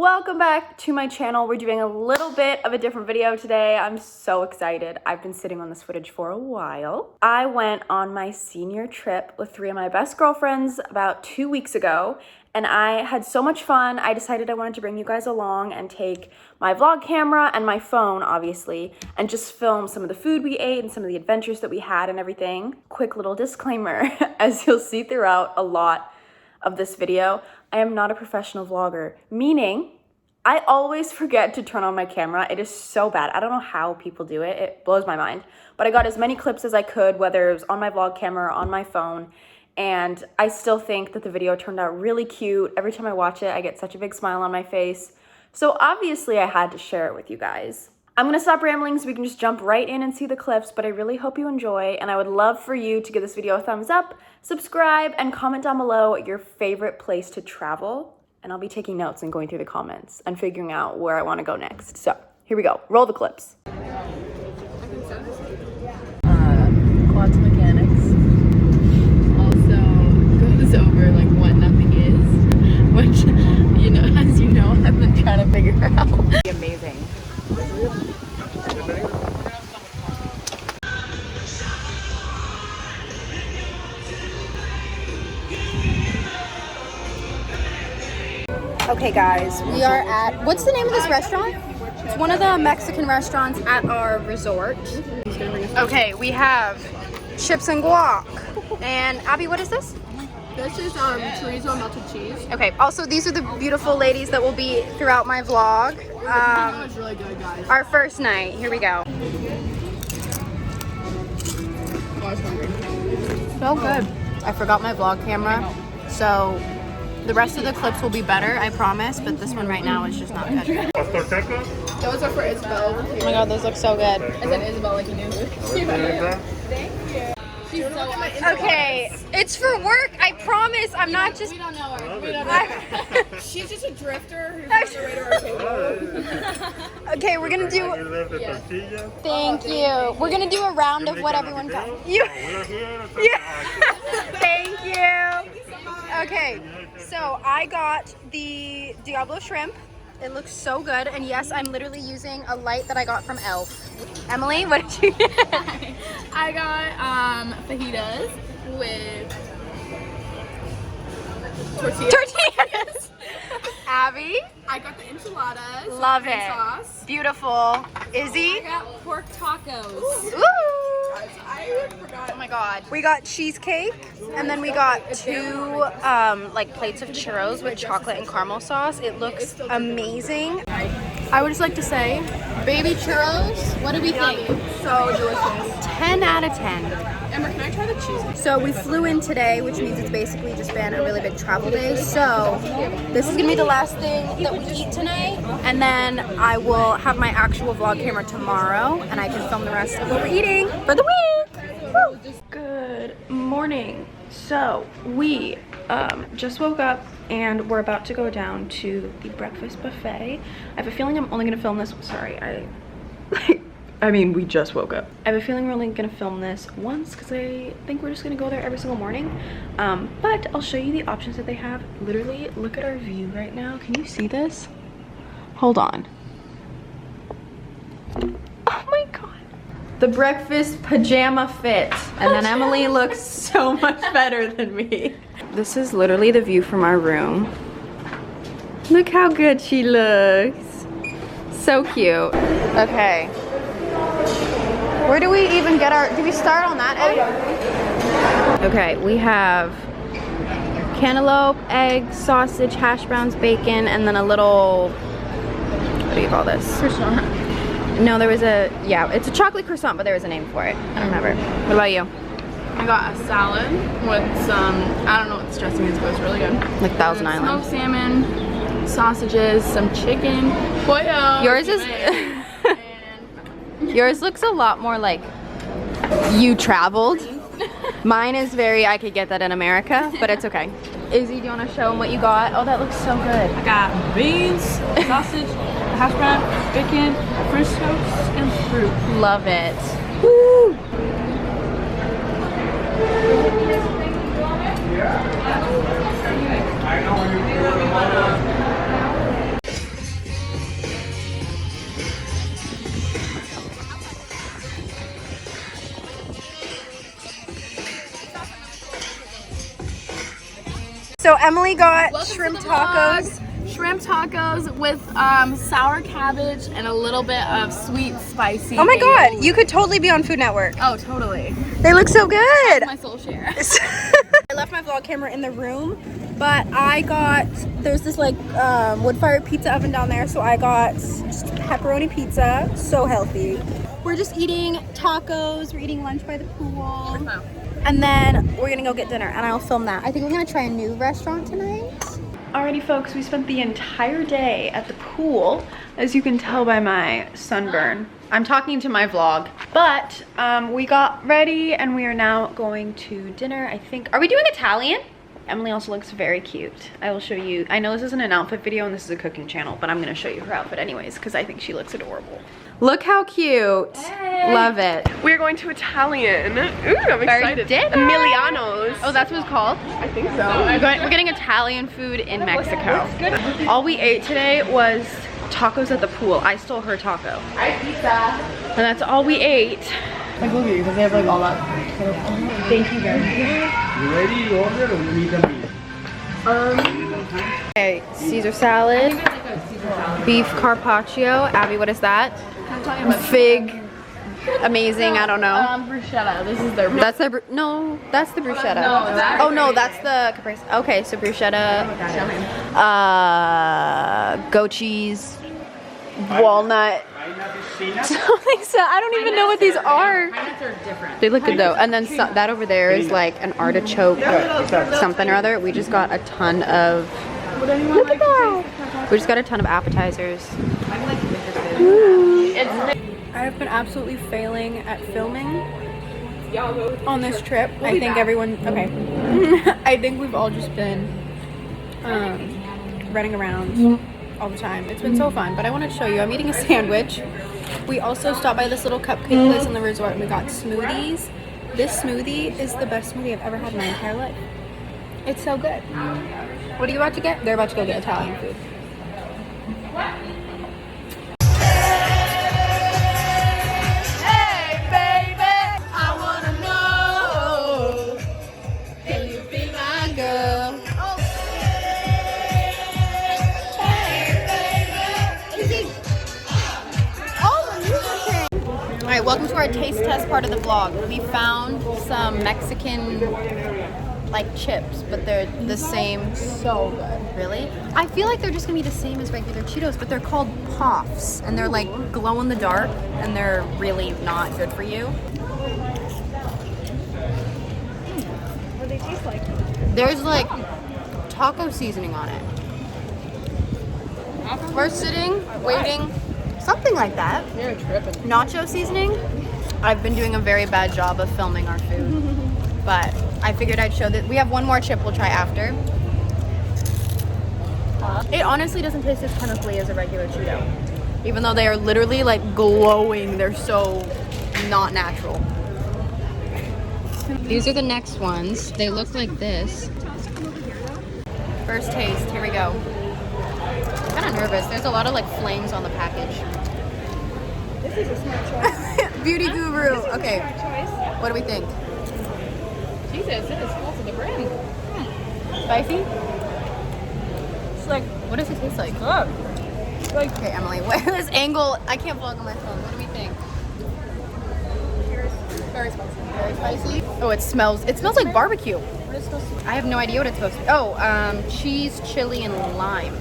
Welcome back to my channel. We're doing a little bit of a different video today. I'm so excited. I've been sitting on this footage for a while. I went on my senior trip with 3 of my best girlfriends about 2 weeks ago, and I had so much fun. I decided I wanted to bring you guys along and take my vlog camera and my phone, obviously, and just film some of the food we ate and some of the adventures that we had and everything. Quick little disclaimer, as you'll see throughout a lot of this video, I am not a professional vlogger, meaning I always forget to turn on my camera. It is so bad. I don't know how people do it. It blows my mind. But I got as many clips as I could, whether it was on my vlog camera or on my phone, and I still think that the video turned out really cute. Every time I watch it, I get such a big smile on my face. So obviously I had to share it with you guys. I'm gonna stop rambling so we can just jump right in and see the clips, but I really hope you enjoy, and I would love for you to give this video a thumbs up, subscribe, and comment down below your favorite place to travel, and I'll be taking notes and going through the comments and figuring out where I wanna go next. So, here we go. Roll the clips. Quads mechanics. Also goes over like what nothing is, which, you know, as you know, I've been trying to figure out. Amazing. Okay guys, we are at, what's the name of this restaurant? It's one of the Mexican restaurants at our resort. Okay, we have chips and guac. And Abby, what is this? This is chorizo melted cheese. Okay, also these are the beautiful ladies that will be throughout my vlog. That was really good, guys. Our first night, here we go. So good. I forgot my vlog camera, so the rest of the clips will be better, I promise, but this one right now is just not good. Those are for Isabel. Oh my god, those look so good. I said Isabel like you knew. Thank you. She's so awesome. Okay, it's for work, I promise. I'm not just... We don't know her. We don't know her. She's just a drifter who's on the way to our table. Okay, we're gonna do... Thank you. We're gonna do a round of what everyone got. You... Yeah. Thank you. Okay, so I got the Diablo shrimp. It looks so good, and yes, I'm literally using a light that I got from Elf. Emily, what did you get? I got fajitas with Tortillas. Abby, I got the enchiladas. love with it. Sauce. Beautiful. Izzy, I got pork tacos. ooh. I forgot. Oh my god. We got cheesecake, and then we got 2 like plates of churros with chocolate and caramel sauce. It looks amazing. I would just like to say, baby churros, what do we think? So delicious. 10 out of 10. Emma, can I try the cheese? So we flew in today, which means it's basically just been a really big travel day. So this is gonna be the last thing that we eat tonight, and then I will have my actual vlog camera tomorrow, and I can film the rest of what we're eating for the week. Woo! Good morning. So we just woke up and we're about to go down to the breakfast buffet. I have a feeling I'm only gonna film this. Sorry, I mean, we just woke up. I have a feeling we're only gonna film this once because I think we're just gonna go there every single morning. But I'll show you the options that they have. Literally, look at our view right now. Can you see this? Hold on. Oh my god. The breakfast pajama fit. And then Emily looks so much better than me. This is literally the view from our room. Look how good she looks. So cute. Okay. Where do we even get our, do we start on that egg? Okay, we have cantaloupe, egg, sausage, hash browns, bacon, and then a little, what do you call this? Croissant. No, there was a, yeah, it's a chocolate croissant, but there was a name for it. I don't remember. What about you? I got a salad with some, I don't know what this dressing is, but it's really good. Like Thousand Island. Smoked salmon, sausages, some chicken, pollo. Yours is, yours looks a lot more like you traveled. Mine is very, I could get that in America, but it's okay. Izzy, do you want to show them what you got? Oh, that looks so good. I got beans, sausage, hash brown, bacon, French toast, and fruit. Love it. Woo! So Emily got Welcome shrimp to the vlog. tacos. Shrimp tacos with sour cabbage and a little bit of sweet spicy. Oh my god, aioli. you could totally be on Food Network. Oh, totally. They look so good. My soul share. I left my vlog camera in the room, but I got, there's this like wood-fired pizza oven down there, so I got just pepperoni pizza, so healthy. We're just eating tacos, we're eating lunch by the pool, and then we're gonna go get dinner, and I'll film that. I think we're gonna try a new restaurant tonight. Alrighty folks, we spent the entire day at the pool, as you can tell by my sunburn. I'm talking to my vlog, but we got ready and we are now going to dinner, I think. Are we doing Italian? Emily also looks very cute. I will show you. I know this isn't an outfit video and this is a cooking channel, but I'm gonna show you her outfit anyways because I think she looks adorable. Look how cute. Hey. Love it. We're going to Italian. Ooh, I'm excited. Dinner. Emiliano's. Oh, that's what it's called? I think so. We're getting Italian food in Mexico. All we ate today was tacos at the pool. I stole her taco. I pizza. And that's all we ate. Like, look at you, because they have like all that. Thank you guys. You ready to order or you need a meal? Okay, Caesar salad, beef carpaccio. Abby, what is that? Fig. Amazing, I don't know. Bruschetta. This is their. That's the no, that's the bruschetta. No, that's oh no, that's the caprese. Okay, so bruschetta, goat cheese, walnut. Something so I don't even know what these are. Pineapples are different. They look good though. And then that over there is like an artichoke something or other. We just got a ton of. Look at that. We just got a ton of appetizers. I have been absolutely failing at filming on this trip. I think everyone, okay. I think we've all just been running around all the time. It's been so fun, but I want to show you. I'm eating a sandwich. We also stopped by this little cupcake place in the resort and we got smoothies. This smoothie is the best smoothie I've ever had in my entire life. It's so good. What are you about to get? They're about to go get Italian food. Alright, welcome to our taste test part of the vlog. We found some Mexican like chips, but they're the same. So good. Really? I feel like they're just gonna be the same as regular Cheetos, but they're called Puffs and they're like glow in the dark and they're really not good for you. What do they taste like? There's like taco seasoning on it. We're sitting, waiting, something like that. You're tripping. Nacho seasoning. I've been doing a very bad job of filming our food, but I figured I'd show that. We have one more chip we'll try after. It honestly doesn't taste as chemically as a regular Cheeto, even though they are literally like glowing. They're so not natural. These are the next ones. They look like this. First taste, here we go. I'm kind of nervous. There's a lot of like flames on the package. This is a smart choice. Beauty guru. Okay, Choice. what do we think? Jesus, it is full to the brim. Spicy? It's like, What does it taste like? like Okay, Emily, what this angle? I can't vlog on my phone. What do we think? very spicy. Very spicy. Oh, it smells like barbecue. What is supposed to be? I have no idea what it's supposed to be. Oh, cheese, chili, and lime.